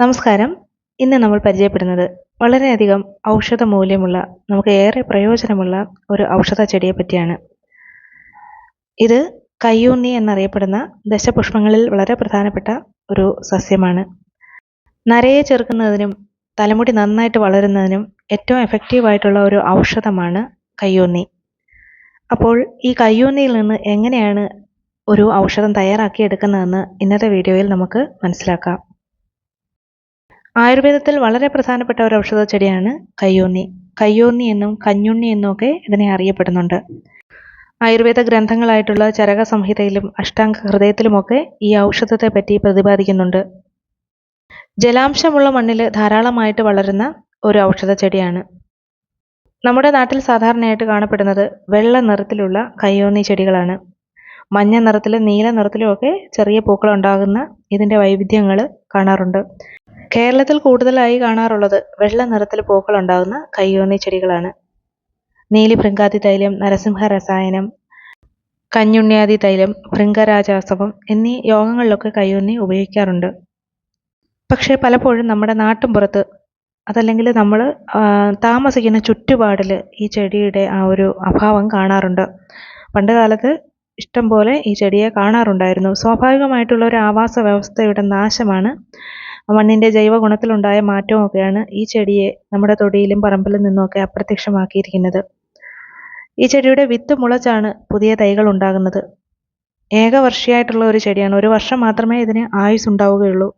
നമസ്കാരം. ഇന്ന് നമ്മൾ പരിചയപ്പെടുന്നത് വളരെയധികം ഔഷധ മൂല്യമുള്ള നമുക്ക് ഏറെ പ്രയോജനമുള്ള ഒരു ഔഷധ ചെടിയെ പറ്റിയാണ്. ഇത് കയ്യൂന്നി എന്നറിയപ്പെടുന്ന ദശപുഷ്പങ്ങളിൽ വളരെ പ്രധാനപ്പെട്ട ഒരു സസ്യമാണ്. നരയെ ചെറുക്കുന്നതിനും തലമുടി നന്നായിട്ട് വളരുന്നതിനും ഏറ്റവും എഫക്റ്റീവായിട്ടുള്ള ഒരു ഔഷധമാണ് കയ്യൂന്നി. അപ്പോൾ ഈ കയ്യൂന്നിയിൽ നിന്ന് എങ്ങനെയാണ് ഒരു ഔഷധം തയ്യാറാക്കി എടുക്കുന്നതെന്ന് ഇന്നത്തെ വീഡിയോയിൽ നമുക്ക് മനസ്സിലാക്കാം. ആയുർവേദത്തിൽ വളരെ പ്രധാനപ്പെട്ട ഒരു ഔഷധ ചെടിയാണ് കയ്യൂന്നി. കയ്യൂന്നി എന്നും കഞ്ഞുണ്ണി എന്നും ഒക്കെ ഇതിനെ അറിയപ്പെടുന്നുണ്ട്. ആയുർവേദ ഗ്രന്ഥങ്ങളായിട്ടുള്ള ചരക സംഹിതയിലും അഷ്ടാംഗ ഹൃദയത്തിലുമൊക്കെ ഈ ഔഷധത്തെ പറ്റി പ്രതിപാദിക്കുന്നുണ്ട്. ജലാംശമുള്ള മണ്ണിൽ ധാരാളമായിട്ട് വളരുന്ന ഒരു ഔഷധ ചെടിയാണ്. നമ്മുടെ നാട്ടിൽ സാധാരണയായിട്ട് കാണപ്പെടുന്നത് വെള്ള നിറത്തിലുള്ള കയ്യൂന്നി ചെടികളാണ്. മഞ്ഞ നിറത്തിലും നീല നിറത്തിലും ഒക്കെ ചെറിയ പൂക്കൾ ഉണ്ടാകുന്ന ഇതിൻ്റെ വൈവിധ്യങ്ങൾ കാണാറുണ്ട്. കേരളത്തിൽ കൂടുതലായി കാണാറുള്ളത് വെള്ള നിറത്തിൽ പൂക്കൾ ഉണ്ടാകുന്ന കയ്യൂന്നി ചെടികളാണ്. നീലി ഭൃങ്കാതി തൈലം, നരസിംഹ രസായനം, കഞ്ഞുണ്യാദി തൈലം, ഭൃംഗരാജാസവം എന്നീ യോഗങ്ങളിലൊക്കെ കയ്യൂന്നി ഉപയോഗിക്കാറുണ്ട്. പക്ഷേ പലപ്പോഴും നമ്മുടെ നാട്ടിൻപുറത്ത് അതല്ലെങ്കിൽ നമ്മൾ താമസിക്കുന്ന ചുറ്റുപാടിൽ ഈ ചെടിയുടെ ആ ഒരു അഭാവം കാണാറുണ്ട്. പണ്ട് കാലത്ത് ഇഷ്ടം പോലെ ഈ ചെടിയെ കാണാറുണ്ടായിരുന്നു. സ്വാഭാവികമായിട്ടുള്ള ഒരു ആവാസ വ്യവസ്ഥയുടെ നാശമാണ്, മണ്ണിൻ്റെ ജൈവ ഗുണത്തിലുണ്ടായ മാറ്റവും ഒക്കെയാണ് ഈ ചെടിയെ നമ്മുടെ തൊടിയിലും പറമ്പിലും നിന്നുമൊക്കെ അപ്രത്യക്ഷമാക്കിയിരിക്കുന്നത്. ഈ ചെടിയുടെ വിത്ത് മുളച്ചാണ് പുതിയ തൈകൾ ഉണ്ടാകുന്നത്. ഏകവർഷിയായിട്ടുള്ള ഒരു ചെടിയാണ്. ഒരു വർഷം മാത്രമേ ഇതിന് ആയുസ് ഉണ്ടാവുകയുള്ളൂ.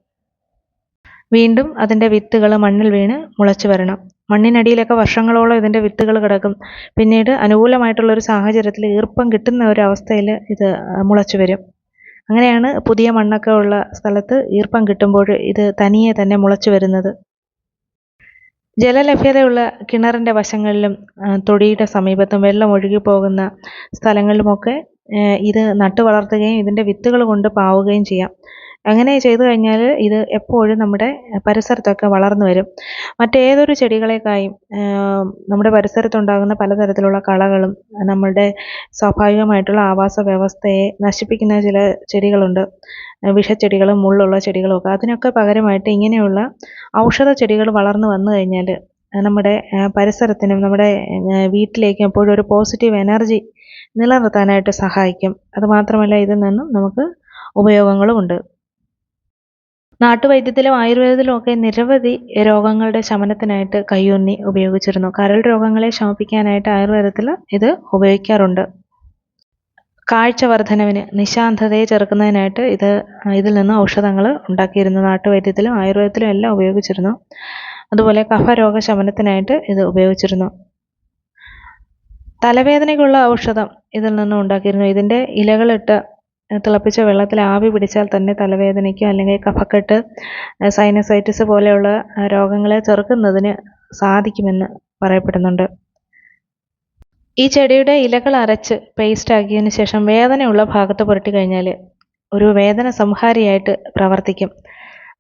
വീണ്ടും അതിൻ്റെ വിത്തുകൾ മണ്ണിൽ വീണ് മുളച്ചു വരണം. മണ്ണിനടിയിലൊക്കെ വർഷങ്ങളോളം ഇതിൻ്റെ വിത്തുകൾ കിടക്കും. പിന്നീട് അനുകൂലമായിട്ടുള്ളൊരു സാഹചര്യത്തിൽ ഈർപ്പം കിട്ടുന്ന ഒരു അവസ്ഥയിൽ ഇത് മുളച്ചു വരും. അങ്ങനെയാണ് പുതിയ മണ്ണൊക്കെ ഉള്ള സ്ഥലത്ത് ഈർപ്പം കിട്ടുമ്പോൾ ഇത് തനിയെ തന്നെ മുളച്ചു വരുന്നത്. ജലലഭ്യതയുള്ള കിണറിൻ്റെ വശങ്ങളിലും തൊടിയുടെ സമീപത്തും വെള്ളം ഒഴുകി പോകുന്ന സ്ഥലങ്ങളിലുമൊക്കെ ഇത് നട്ടു വളർത്തുകയും ഇതിൻ്റെ വിത്തുകൾ കൊണ്ട് പാവുകയും ചെയ്യാം. അങ്ങനെ ചെയ്തു കഴിഞ്ഞാൽ ഇത് എപ്പോഴും നമ്മുടെ പരിസരത്തൊക്കെ വളർന്നു വരും. മറ്റേതൊരു ചെടികളെക്കായും നമ്മുടെ പരിസരത്തുണ്ടാകുന്ന പലതരത്തിലുള്ള കളകളും നമ്മളുടെ സ്വാഭാവികമായിട്ടുള്ള ആവാസ വ്യവസ്ഥയെ നശിപ്പിക്കുന്ന ചില ചെടികളുണ്ട്. വിഷച്ചെടികളും മുള്ളുള്ള ചെടികളും ഒക്കെ. അതിനൊക്കെ പകരമായിട്ട് ഇങ്ങനെയുള്ള ഔഷധ ചെടികൾ വളർന്നു വന്നു കഴിഞ്ഞാൽ നമ്മുടെ പരിസരത്തിനും നമ്മുടെ വീട്ടിലേക്കും എപ്പോഴും ഒരു പോസിറ്റീവ് എനർജി നിലനിർത്താനായിട്ട് സഹായിക്കും. അതുമാത്രമല്ല ഇതിൽ നിന്നും നമുക്ക് ഉപയോഗങ്ങളുമുണ്ട്. നാട്ടുവൈദ്യത്തിലും ആയുർവേദത്തിലും ഒക്കെ നിരവധി രോഗങ്ങളുടെ ശമനത്തിനായിട്ട് കയ്യൂന്നി ഉപയോഗിച്ചിരുന്നു. കരൾ രോഗങ്ങളെ ശമിപ്പിക്കാനായിട്ട് ആയുർവേദത്തിൽ ഇത് ഉപയോഗിക്കാറുണ്ട്. കാഴ്ച വർധനവിന്, നിശാന്തതയെ ചെറുക്കുന്നതിനായിട്ട് ഇതിൽ നിന്ന് ഔഷധങ്ങൾ ഉണ്ടാക്കിയിരുന്നു. നാട്ടുവൈദ്യത്തിലും ആയുർവേദത്തിലും എല്ലാം ഉപയോഗിച്ചിരുന്നു. അതുപോലെ കഫരോഗ ശമനത്തിനായിട്ട് ഇത് ഉപയോഗിച്ചിരുന്നു. തലവേദനയ്ക്കുള്ള ഔഷധം ഇതിൽ നിന്നും ഉണ്ടാക്കിയിരുന്നു. ഇതിൻ്റെ ഇലകളിട്ട് തിളപ്പിച്ച വെള്ളത്തിൽ ആവി പിടിച്ചാൽ തന്നെ തലവേദനയ്ക്കോ അല്ലെങ്കിൽ കഫക്കെട്ട്, സൈനസൈറ്റിസ് പോലെയുള്ള രോഗങ്ങളെ ചെറുക്കുന്നതിന് സാധിക്കുമെന്ന് പറയപ്പെടുന്നുണ്ട്. ഈ ചെടിയുടെ ഇലകൾ അരച്ച് പേസ്റ്റ് ആക്കിയതിന് ശേഷം വേദനയുള്ള ഭാഗത്ത് പുരട്ടി കഴിഞ്ഞാൽ ഒരു വേദന സംഹാരിയായിട്ട് പ്രവർത്തിക്കും.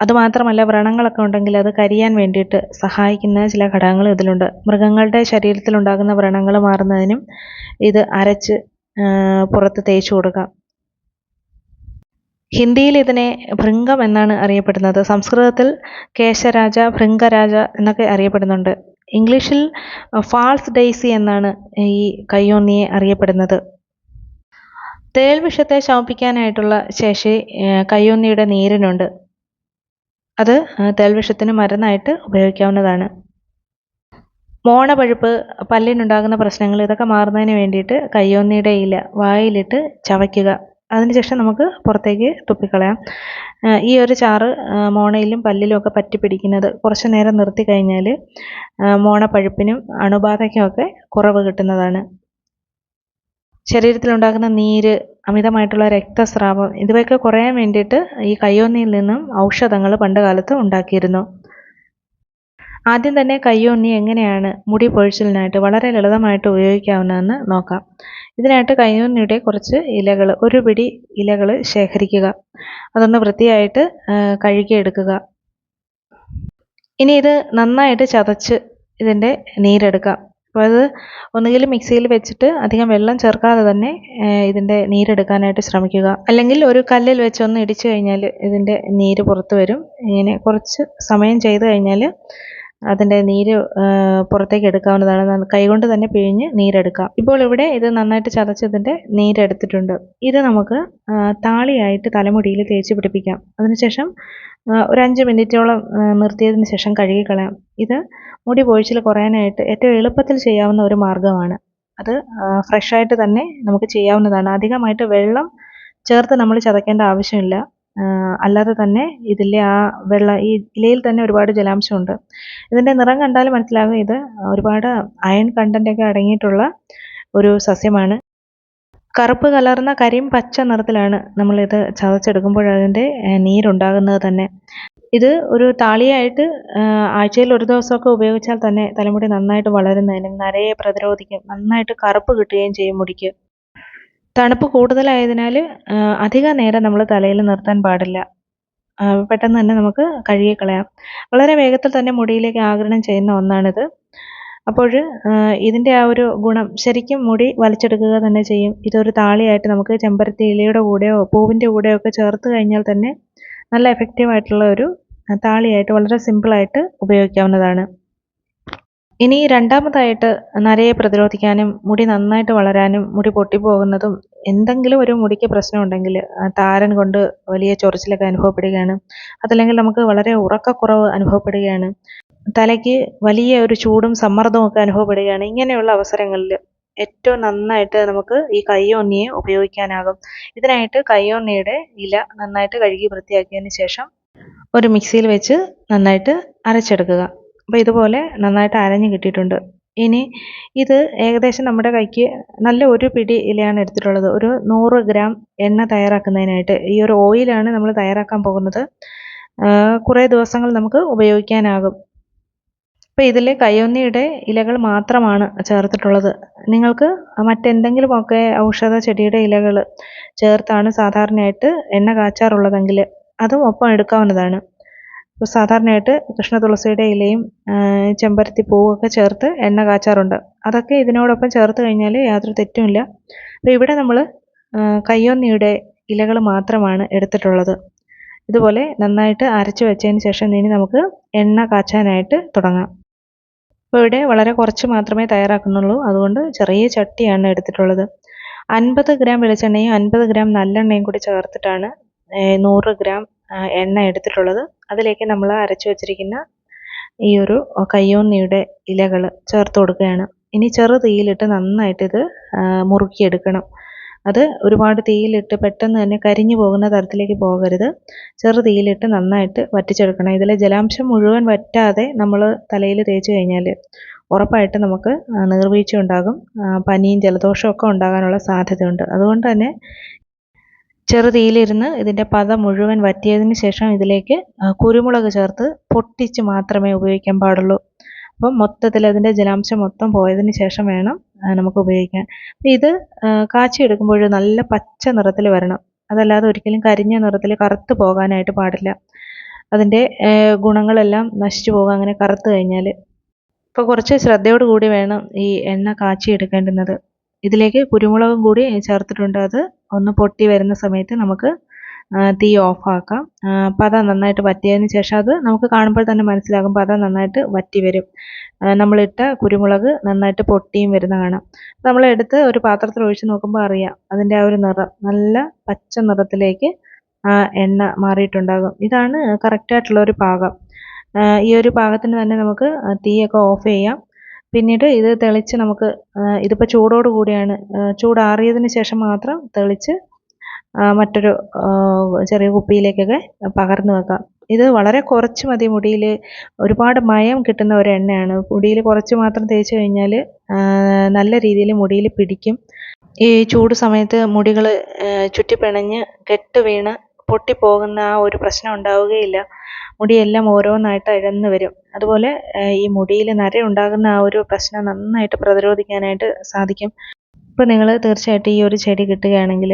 അതുമാത്രമല്ല, വ്രണങ്ങളൊക്കെ ഉണ്ടെങ്കിൽ അത് കരിയാൻ വേണ്ടിയിട്ട് സഹായിക്കുന്ന ചില ഘടകങ്ങൾ ഇതിലുണ്ട്. മൃഗങ്ങളുടെ ശരീരത്തിലുണ്ടാകുന്ന വ്രണങ്ങൾ മാറുന്നതിനും ഇത് അരച്ച് പുറത്ത് തേച്ചു കൊടുക്കാം. ഹിന്ദിയിൽ ഇതിനെ ഭൃംഗം എന്നാണ് അറിയപ്പെടുന്നത്. സംസ്കൃതത്തിൽ കേശരാജ, ഭൃംഗരാജ എന്നൊക്കെ അറിയപ്പെടുന്നുണ്ട്. ഇംഗ്ലീഷിൽ ഫാൾസ് ഡെയ്സി എന്നാണ് ഈ കയ്യൂന്നിയെ അറിയപ്പെടുന്നത്. തേൾവിഷത്തെ ശമിപ്പിക്കാനായിട്ടുള്ള ശേഷി കയ്യൂന്നിയുടെ നീരിനുണ്ട്. അത് തേൾവിഷത്തിന് മരുന്നായിട്ട് ഉപയോഗിക്കാവുന്നതാണ്. മോണപഴുപ്പ്, പല്ലിനുണ്ടാകുന്ന പ്രശ്നങ്ങൾ ഇതൊക്കെ മാറുന്നതിന് വേണ്ടിയിട്ട് കയ്യൂന്നിയുടെ ഇല വായിലിട്ട് ചവയ്ക്കുക. അതിനുശേഷം നമുക്ക് പുറത്തേക്ക് തുപ്പിക്കളയാം. ഈ ഒരു ചാറ് മോണയിലും പല്ലിലും ഒക്കെ പറ്റിപ്പിടിക്കുന്നത് കുറച്ച് നേരം നിർത്തി കഴിഞ്ഞാൽ മോണപ്പഴുപ്പിനും അണുബാധയ്ക്കുമൊക്കെ കുറവ് കിട്ടുന്നതാണ്. ശരീരത്തിലുണ്ടാകുന്ന നീര്, അമിതമായിട്ടുള്ള രക്തസ്രാവം ഇവയൊക്കെ കുറയാൻ വേണ്ടിയിട്ട് ഈ കയ്യൂന്നിയിൽ നിന്നും ഔഷധങ്ങൾ പണ്ട് കാലത്ത് ഉണ്ടാക്കിയിരുന്നു. ആദ്യം തന്നെ കയ്യൂന്നി എങ്ങനെയാണ് മുടി പൊഴിച്ചിലിനായിട്ട് വളരെ ലളിതമായിട്ട് ഉപയോഗിക്കാവുന്നതെന്ന് നോക്കാം. ഇതിനായിട്ട് കയ്യൂന്നിയുടെ കുറച്ച് ഇലകൾ, ഒരു പിടി ഇലകൾ ശേഖരിക്കുക. അതൊന്ന് വൃത്തിയായിട്ട് കഴുകിയെടുക്കുക. ഇനി ഇത് നന്നായിട്ട് ചതച്ച് ഇതിൻ്റെ നീരെടുക്കാം. അപ്പോൾ അത് ഒന്നുകിൽ മിക്സിയിൽ വെച്ചിട്ട് അധികം വെള്ളം ചേർക്കാതെ തന്നെ ഇതിൻ്റെ നീരെടുക്കാനായിട്ട് ശ്രമിക്കുക. അല്ലെങ്കിൽ ഒരു കല്ലിൽ വെച്ചൊന്ന് ഇടിച്ചു കഴിഞ്ഞാൽ ഇതിൻ്റെ നീര് പുറത്ത് വരും. ഇങ്ങനെ കുറച്ച് സമയം ചെയ്ത് കഴിഞ്ഞാൽ അതിൻ്റെ നീര് പുറത്തേക്ക് എടുക്കാവുന്നതാണ്. കൈകൊണ്ട് തന്നെ പിഴിഞ്ഞ് നീരെടുക്കാം. ഇപ്പോൾ ഇവിടെ ഇത് നന്നായിട്ട് ചതച്ച് ഇതിൻ്റെ നീരെടുത്തിട്ടുണ്ട്. ഇത് നമുക്ക് താളിയായിട്ട് തലമുടിയിൽ തേച്ച് പിടിപ്പിക്കാം. അതിനുശേഷം ഒരു 5 മിനിറ്റോളം നിർത്തിയതിന് ശേഷം കഴുകിക്കളയാം. ഇത് മുടി പൊഴിച്ചിൽ കുറയാനായിട്ട് ഏറ്റവും എളുപ്പത്തിൽ ചെയ്യാവുന്ന ഒരു മാർഗ്ഗമാണ്. അത് ഫ്രഷായിട്ട് തന്നെ നമുക്ക് ചെയ്യാവുന്നതാണ്. അധികമായിട്ട് വെള്ളം ചേർത്ത് നമ്മൾ ചതയ്ക്കേണ്ട ആവശ്യമില്ല. അല്ലാതെ തന്നെ ഇതിലെ ആ ഈ ഇലയിൽ തന്നെ ഒരുപാട് ജലാംശമുണ്ട്. ഇതിൻ്റെ നിറം കണ്ടാൽ മനസ്സിലാകും ഇത് ഒരുപാട് അയൺ കണ്ടൻ്റൊക്കെ അടങ്ങിയിട്ടുള്ള ഒരു സസ്യമാണ്. കറുപ്പ് കലർന്ന കരിമ്പച്ച നിറത്തിലാണ് നമ്മളിത് ചതച്ചെടുക്കുമ്പോൾ അതിൻ്റെ നീരുണ്ടാകുന്നത് തന്നെ. ഇത് ഒരു താളിയായിട്ട് ആഴ്ചയിൽ ഒരു ദിവസമൊക്കെ ഉപയോഗിച്ചാൽ തന്നെ തലമുടി നന്നായിട്ട് വളരുന്നതിനും നരയെ പ്രതിരോധിക്കും. നന്നായിട്ട് കറുപ്പ് കിട്ടുകയും ചെയ്യും മുടിക്ക്. തണുപ്പ് കൂടുതലായതിനാൽ അധിക നേരം നമ്മൾ തലയിൽ നിർത്താൻ പാടില്ല. പെട്ടെന്ന് തന്നെ നമുക്ക് കഴുകിക്കളയാം. വളരെ വേഗത്തിൽ തന്നെ മുടിയിലേക്ക് ആഗിരണം ചെയ്യുന്ന ഒന്നാണിത്. അപ്പോൾ ഇതിൻ്റെ ആ ഒരു ഗുണം ശരിക്കും മുടി വലിച്ചെടുക്കുക തന്നെ ചെയ്യും. ഇതൊരു താളിയായിട്ട് നമുക്ക് ചെമ്പരത്തി ഇലയുടെ കൂടെയോ പൂവിൻ്റെ കൂടെയോ ഒക്കെ ചേർത്ത് കഴിഞ്ഞാൽ തന്നെ നല്ല എഫക്റ്റീവായിട്ടുള്ള ഒരു താളിയായിട്ട് വളരെ സിമ്പിളായിട്ട് ഉപയോഗിക്കാവുന്നതാണ്. ഇനി രണ്ടാമതായിട്ട് നരയെ പ്രതിരോധിക്കാനും മുടി നന്നായിട്ട് വളരാനും മുടി പൊട്ടിപ്പോകുന്നതും എന്തെങ്കിലും ഒരു മുടിക്ക് പ്രശ്നമുണ്ടെങ്കിൽ താരൻ കൊണ്ട് വലിയ ചൊറിച്ചിലൊക്കെ അനുഭവപ്പെടുകയാണ്, അതല്ലെങ്കിൽ നമുക്ക് വളരെ ഉറക്കക്കുറവ് അനുഭവപ്പെടുകയാണ്, തലയ്ക്ക് വലിയ ഒരു ചൂടും സമ്മർദ്ദവും ഒക്കെ അനുഭവപ്പെടുകയാണ്, ഇങ്ങനെയുള്ള അവസരങ്ങളിൽ ഏറ്റവും നന്നായിട്ട് നമുക്ക് ഈ കയ്യോന്നിയെ ഉപയോഗിക്കാനാകും. ഇതിനായിട്ട് കയ്യോന്നിയുടെ ഇല നന്നായിട്ട് കഴുകി വൃത്തിയാക്കിയതിന് ശേഷം ഒരു മിക്സിയിൽ വെച്ച് നന്നായിട്ട് അരച്ചെടുക്കുക. അപ്പോൾ ഇതുപോലെ നന്നായിട്ട് അരഞ്ഞ് കിട്ടിയിട്ടുണ്ട്. ഇനി ഇത് ഏകദേശം നമ്മുടെ കൈക്ക് നല്ല ഒരു പിടി ഇലയാണ് എടുത്തിട്ടുള്ളത്. ഒരു 100 ഗ്രാം എണ്ണ തയ്യാറാക്കുന്നതിനായിട്ട് ഈ ഒരു ഓയിലാണ് നമ്മൾ തയ്യാറാക്കാൻ പോകുന്നത്. കുറേ ദിവസങ്ങൾ നമുക്ക് ഉപയോഗിക്കാനാകും. അപ്പോൾ ഇതിൽ കയ്യോന്നിയുടെ ഇലകൾ മാത്രമാണ് ചേർത്തിട്ടുള്ളത്. നിങ്ങൾക്ക് മറ്റെന്തെങ്കിലുമൊക്കെ ഔഷധ ചെടിയുടെ ഇലകൾ ചേർത്താണ് സാധാരണയായിട്ട് എണ്ണ കാച്ചാറുള്ളതെങ്കിൽ അതും ഒപ്പം എടുക്കാവുന്നതാണ്. ഇപ്പോൾ സാധാരണയായിട്ട് കൃഷ്ണ തുളസിയുടെ ഇലയും ചെമ്പരത്തി പൂവൊക്കെ ചേർത്ത് എണ്ണ കാച്ചാറുണ്ട്. അതൊക്കെ ഇതിനോടൊപ്പം ചേർത്ത് കഴിഞ്ഞാൽ യാതൊരു തെറ്റുമില്ല. അപ്പോൾ ഇവിടെ നമ്മൾ കയ്യോന്നിയുടെ ഇലകൾ മാത്രമാണ് എടുത്തിട്ടുള്ളത്. ഇതുപോലെ നന്നായിട്ട് അരച്ച് വെച്ചതിന് ശേഷം ഇനി നമുക്ക് എണ്ണ കാച്ചാനായിട്ട് തുടങ്ങാം. അപ്പോൾ ഇവിടെ വളരെ കുറച്ച് മാത്രമേ തയ്യാറാക്കുന്നുള്ളൂ. അതുകൊണ്ട് ചെറിയ ചട്ടിയാണ് എടുത്തിട്ടുള്ളത്. 50 ഗ്രാം വെളിച്ചെണ്ണയും 50 ഗ്രാം നല്ലെണ്ണയും കൂടി ചേർത്തിട്ടാണ് 100 ഗ്രാം എണ്ണ എടുത്തിട്ടുള്ളത്. അതിലേക്ക് നമ്മൾ അരച്ചു വച്ചിരിക്കുന്ന ഈ ഒരു കയ്യോന്നിയുടെ ഇലകൾ ചേർത്ത് കൊടുക്കുകയാണ്. ഇനി ചെറു തീയിലിട്ട് നന്നായിട്ട് ഇത് മുറുക്കിയെടുക്കണം. അത് ഒരുപാട് തീയിലിട്ട് പെട്ടെന്ന് തന്നെ കരിഞ്ഞു പോകുന്ന തരത്തിലേക്ക് പോകരുത്. ചെറു തീയിലിട്ട് നന്നായിട്ട് വറ്റിച്ചെടുക്കണം. ഇതിലെ ജലാംശം മുഴുവൻ വറ്റാതെ നമ്മൾ തലയിൽ തേച്ച് കഴിഞ്ഞാൽ ഉറപ്പായിട്ട് നമുക്ക് നീർവീഴ്ച ഉണ്ടാകും. പനിയും ജലദോഷവും ഒക്കെ ഉണ്ടാകാനുള്ള സാധ്യതയുണ്ട്. അതുകൊണ്ട് തന്നെ ചെറുതീയിലിരുന്ന് ഇതിൻ്റെ പത മുഴുവൻ വറ്റിയതിന് ശേഷം ഇതിലേക്ക് കുരുമുളക് ചേർത്ത് പൊട്ടിച്ച് മാത്രമേ ഉപയോഗിക്കാൻ പാടുള്ളൂ. അപ്പം മൊത്തത്തിൽ അതിൻ്റെ ജലാംശം മൊത്തം പോയതിന് ശേഷം വേണം നമുക്ക് ഉപയോഗിക്കാൻ. ഇത് കാച്ചിയെടുക്കുമ്പോൾ നല്ല പച്ച നിറത്തിൽ വരണം. അതല്ലാതെ ഒരിക്കലും കരിഞ്ഞ നിറത്തിൽ കറുത്ത് പോകാനായിട്ട് പാടില്ല. അതിൻ്റെ ഗുണങ്ങളെല്ലാം നശിച്ചു പോകും അങ്ങനെ കറുത്ത് കഴിഞ്ഞാൽ. അപ്പോൾ കുറച്ച് ശ്രദ്ധയോട് കൂടി വേണം ഈ എണ്ണ കാച്ചിയെടുക്കേണ്ടുന്നത്. ഇതിലേക്ക് കുരുമുളകും കൂടി ചേർത്തിട്ടുണ്ട്. അത് ഒന്ന് പൊട്ടി വരുന്ന സമയത്ത് നമുക്ക് തീ ഓഫാക്കാം. പത നന്നായിട്ട് വറ്റിയതിന് ശേഷം അത് നമുക്ക് കാണുമ്പോൾ തന്നെ മനസ്സിലാകും പത നന്നായിട്ട് വറ്റി വരും. നമ്മളിട്ട കുരുമുളക് നന്നായിട്ട് പൊട്ടിയും വരുന്ന കാണാം. നമ്മളെടുത്ത് ഒരു പാത്രത്തിൽ ഒഴിച്ച് നോക്കുമ്പോൾ അറിയാം അതിൻ്റെ ആ ഒരു നിറം നല്ല പച്ച നിറത്തിലേക്ക് എണ്ണ മാറിയിട്ടുണ്ടാകും. ഇതാണ് കറക്റ്റായിട്ടുള്ള ഒരു പാകം. ഈ ഒരു പാകത്തിന് തന്നെ നമുക്ക് തീയൊക്കെ ഓഫ് ചെയ്യാം. പിന്നീട് ഇത് തെളിച്ച് നമുക്ക് ഇതിപ്പോൾ ചൂടോട് കൂടിയാണ്, ചൂടാറിയതിന് ശേഷം മാത്രം തെളിച്ച് മറ്റൊരു ചെറിയ കുപ്പിയിലേക്കൊക്കെ പകർന്നു വെക്കാം. ഇത് വളരെ കുറച്ച് മതി. മുടിയിൽ ഒരുപാട് മയം കിട്ടുന്ന ഒരു എണ്ണയാണ്. മുടിയിൽ കുറച്ച് മാത്രം തേച്ച് കഴിഞ്ഞാൽ നല്ല രീതിയിൽ മുടിയിൽ പിടിക്കും. ഈ ചൂട് സമയത്ത് മുടികൾ ചുറ്റിപ്പിണഞ്ഞ് കെട്ട് വീണ് പൊട്ടിപ്പോകുന്ന ആ ഒരു പ്രശ്നം ഉണ്ടാവുകയില്ല. മുടിയെല്ലാം ഓരോന്നായിട്ട് അഴന്ന് വരും. അതുപോലെ ഈ മുടിയിൽ നര ഉണ്ടാകുന്ന ആ ഒരു പ്രശ്നം നന്നായിട്ട് പ്രതിരോധിക്കാനായിട്ട് സാധിക്കും. ഇപ്പോൾ നിങ്ങൾ തീർച്ചയായിട്ടും ഈ ഒരു ചെടി കിട്ടുകയാണെങ്കിൽ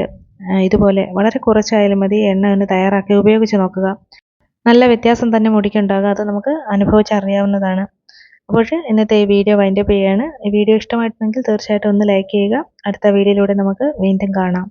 ഇതുപോലെ വളരെ കുറച്ചായാലും മതി എണ്ണ ഒന്ന് തയ്യാറാക്കി ഉപയോഗിച്ച് നോക്കുക. നല്ല വ്യത്യാസം തന്നെ മുടിക്കുണ്ടാകുക. അത് നമുക്ക് അനുഭവിച്ചറിയാവുന്നതാണ്. അപ്പോൾ ഇന്നത്തെ ഈ വീഡിയോ വൈൻഡപ്പ് ചെയ്യുകയാണ്. ഈ വീഡിയോ ഇഷ്ടമായിട്ടുണ്ടെങ്കിൽ തീർച്ചയായിട്ടും ഒന്ന് ലൈക്ക് ചെയ്യുക. അടുത്ത വീഡിയോയിലൂടെ നമുക്ക് വീണ്ടും കാണാം.